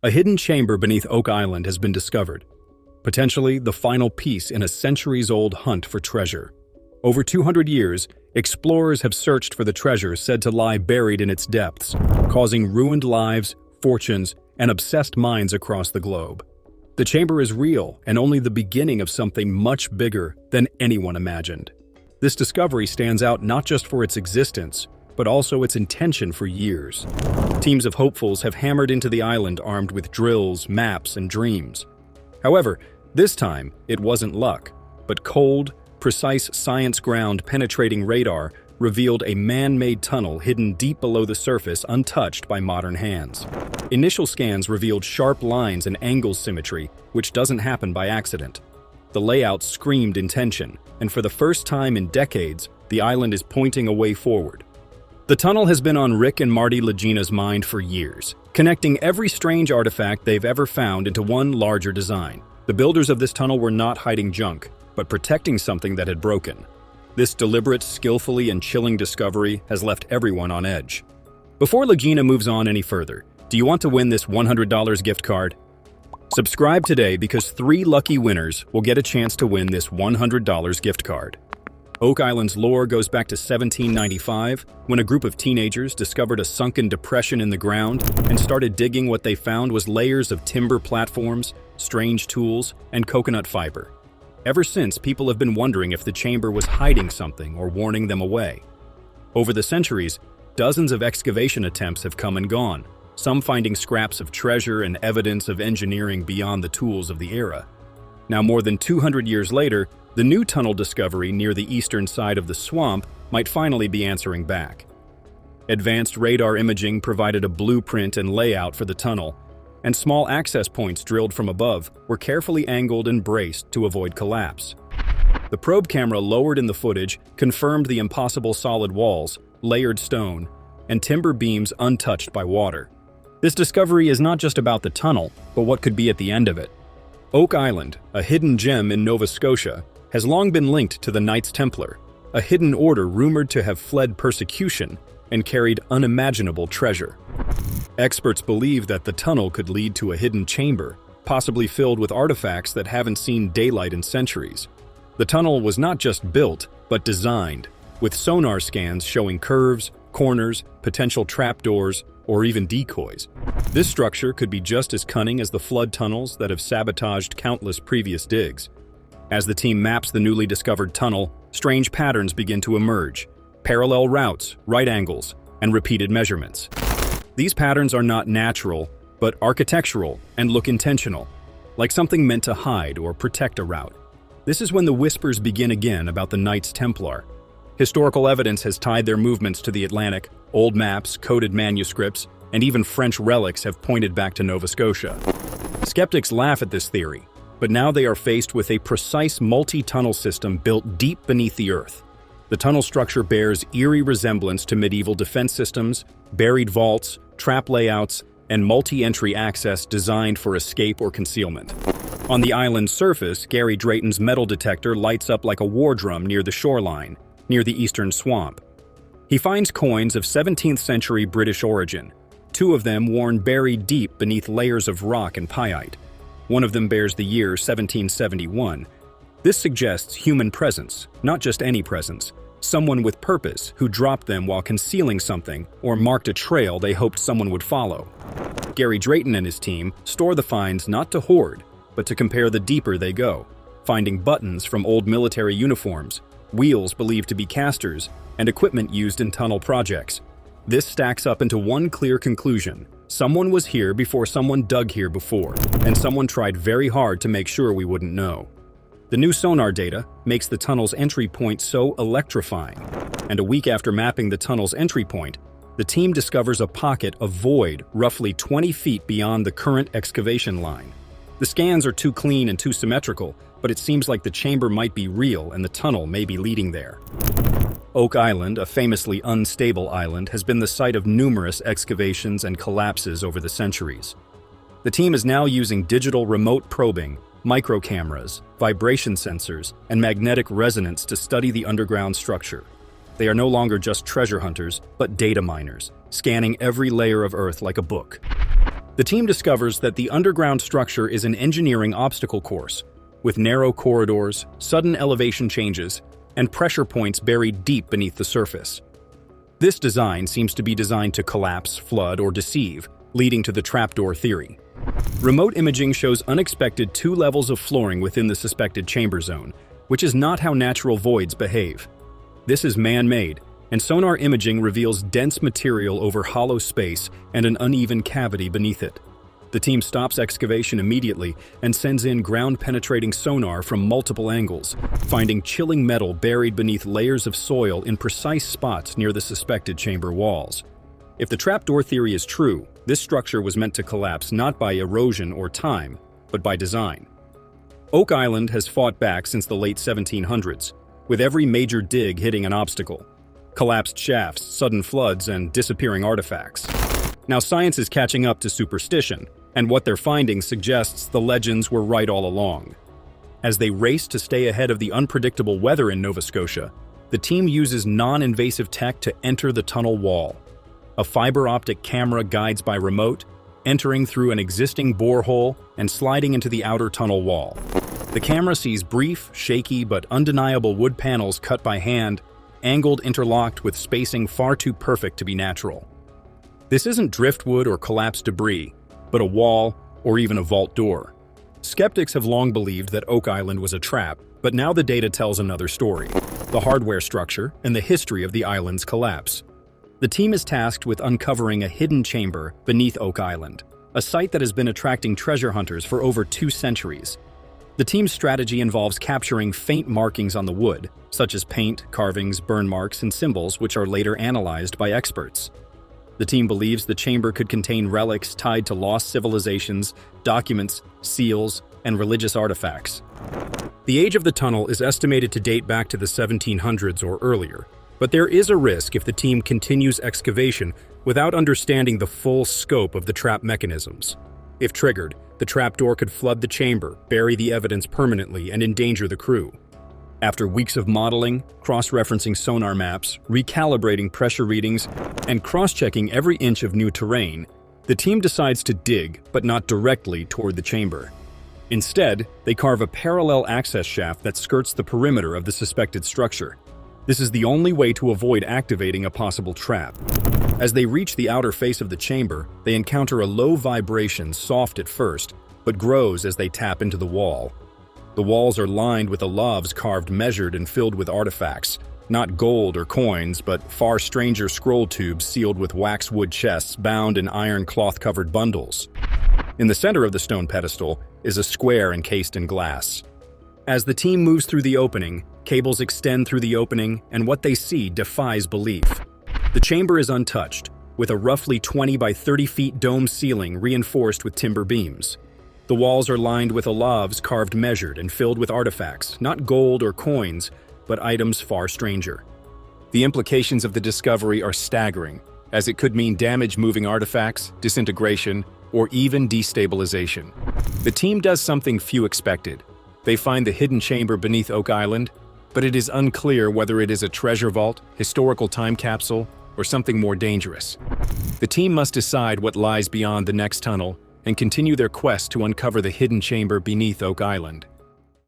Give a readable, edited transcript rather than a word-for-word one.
A hidden chamber beneath Oak Island has been discovered, potentially the final piece in a centuries-old hunt for treasure. Over 200 years, explorers have searched for the treasure said to lie buried in its depths, causing ruined lives, fortunes, and obsessed minds across the globe. The chamber is real and only the beginning of something much bigger than anyone imagined. This discovery stands out not just for its existence, but also its intention for years. Teams of hopefuls have hammered into the island armed with drills, maps, and dreams. However, this time, it wasn't luck, but cold, precise science-ground penetrating radar revealed a man-made tunnel hidden deep below the surface untouched by modern hands. Initial scans revealed sharp lines and angle symmetry, which doesn't happen by accident. The layout screamed intention, and for the first time in decades, the island is pointing a way forward. The tunnel has been on Rick and Marty Lagena's mind for years, connecting every strange artifact they've ever found into one larger design. The builders of this tunnel were not hiding junk, but protecting something that had broken. This deliberate, skillfully, and chilling discovery has left everyone on edge. Before Lagena moves on any further, do you want to win this $100 gift card? Subscribe today because 3 lucky winners will get a chance to win this $100 gift card. Oak Island's lore goes back to 1795, when a group of teenagers discovered a sunken depression in the ground and started digging. What they found was layers of timber platforms, strange tools, and coconut fiber. Ever since, people have been wondering if the chamber was hiding something or warning them away. Over the centuries, dozens of excavation attempts have come and gone, some finding scraps of treasure and evidence of engineering beyond the tools of the era. Now, more than 200 years later, the new tunnel discovery near the eastern side of the swamp might finally be answering back. Advanced radar imaging provided a blueprint and layout for the tunnel, and small access points drilled from above were carefully angled and braced to avoid collapse. The probe camera lowered in the footage confirmed the impossible solid walls, layered stone, and timber beams untouched by water. This discovery is not just about the tunnel, but what could be at the end of it. Oak Island, a hidden gem in Nova Scotia, has long been linked to the Knights Templar, a hidden order rumored to have fled persecution and carried unimaginable treasure. Experts believe that the tunnel could lead to a hidden chamber, possibly filled with artifacts that haven't seen daylight in centuries. The tunnel was not just built, but designed, with sonar scans showing curves, corners, potential trapdoors, or even decoys. This structure could be just as cunning as the flood tunnels that have sabotaged countless previous digs. As the team maps the newly discovered tunnel, strange patterns begin to emerge: parallel routes, right angles, and repeated measurements. These patterns are not natural, but architectural and look intentional, like something meant to hide or protect a route. This is when the whispers begin again about the Knights Templar. Historical evidence has tied their movements to the Atlantic. Old maps, coded manuscripts, and even French relics have pointed back to Nova Scotia. Skeptics laugh at this theory, but now they are faced with a precise multi-tunnel system built deep beneath the earth. The tunnel structure bears eerie resemblance to medieval defense systems, buried vaults, trap layouts, and multi-entry access designed for escape or concealment. On the island's surface, Gary Drayton's metal detector lights up like a war drum near the shoreline, near the eastern swamp. He finds coins of 17th century British origin, 2 of them worn buried deep beneath layers of rock and pyrite. One of them bears the year 1771. This suggests human presence, not just any presence, someone with purpose who dropped them while concealing something or marked a trail they hoped someone would follow. Gary Drayton and his team store the finds not to hoard, but to compare the deeper they go, finding buttons from old military uniforms, wheels believed to be casters, and equipment used in tunnel projects. This stacks up into one clear conclusion: someone was here before someone dug here before, and someone tried very hard to make sure we wouldn't know. The new sonar data makes the tunnel's entry point so electrifying, and a week after mapping the tunnel's entry point, the team discovers a pocket of void roughly 20 feet beyond the current excavation line. The scans are too clean and too symmetrical, but it seems like the chamber might be real and the tunnel may be leading there. Oak Island, a famously unstable island, has been the site of numerous excavations and collapses over the centuries. The team is now using digital remote probing, micro cameras, vibration sensors, and magnetic resonance to study the underground structure. They are no longer just treasure hunters, but data miners, scanning every layer of Earth like a book. The team discovers that the underground structure is an engineering obstacle course, with narrow corridors, sudden elevation changes, and pressure points buried deep beneath the surface. This design seems to be designed to collapse, flood, or deceive, leading to the trapdoor theory. Remote imaging shows unexpected 2 levels of flooring within the suspected chamber zone, which is not how natural voids behave. This is man-made, and sonar imaging reveals dense material over hollow space and an uneven cavity beneath it. The team stops excavation immediately and sends in ground-penetrating sonar from multiple angles, finding chilling metal buried beneath layers of soil in precise spots near the suspected chamber walls. If the trapdoor theory is true, this structure was meant to collapse not by erosion or time, but by design. Oak Island has fought back since the late 1700s, with every major dig hitting an obstacle: collapsed shafts, sudden floods, and disappearing artifacts. Now science is catching up to superstition, and what they're finding suggests the legends were right all along. As they race to stay ahead of the unpredictable weather in Nova Scotia, the team uses non-invasive tech to enter the tunnel wall. A fiber optic camera guides by remote, entering through an existing borehole and sliding into the outer tunnel wall. The camera sees brief, shaky, but undeniable wood panels cut by hand, angled, interlocked with spacing far too perfect to be natural. This isn't driftwood or collapsed debris, but a wall or even a vault door. Skeptics have long believed that Oak Island was a trap, but now the data tells another story: the hardware structure and the history of the island's collapse. The team is tasked with uncovering a hidden chamber beneath Oak Island, a site that has been attracting treasure hunters for over 2 centuries. The team's strategy involves capturing faint markings on the wood, such as paint, carvings, burn marks, and symbols, which are later analyzed by experts. The team believes the chamber could contain relics tied to lost civilizations, documents, seals, and religious artifacts. The age of the tunnel is estimated to date back to the 1700s or earlier, but there is a risk if the team continues excavation without understanding the full scope of the trap mechanisms. If triggered, the trapdoor could flood the chamber, bury the evidence permanently, and endanger the crew. After weeks of modeling, cross-referencing sonar maps, recalibrating pressure readings, and cross-checking every inch of new terrain, the team decides to dig, but not directly toward the chamber. Instead, they carve a parallel access shaft that skirts the perimeter of the suspected structure. This is the only way to avoid activating a possible trap. As they reach the outer face of the chamber, they encounter a low vibration, soft at first, but grows as they tap into the wall. The walls are lined with alavs carved, measured, and filled with artifacts, not gold or coins, but far stranger scroll tubes sealed with waxwood chests bound in iron cloth-covered bundles. In the center of the stone pedestal is a square encased in glass. As the team moves through the opening, cables extend through the opening, and what they see defies belief. The chamber is untouched, with a roughly 20 by 30 feet dome ceiling reinforced with timber beams. The walls are lined with alavs carved, measured, and filled with artifacts, not gold or coins, but items far stranger. The implications of the discovery are staggering, as it could mean damage-moving artifacts, disintegration, or even destabilization. The team does something few expected. They find the hidden chamber beneath Oak Island, but it is unclear whether it is a treasure vault, historical time capsule, or something more dangerous. The team must decide what lies beyond the next tunnel and continue their quest to uncover the hidden chamber beneath Oak Island.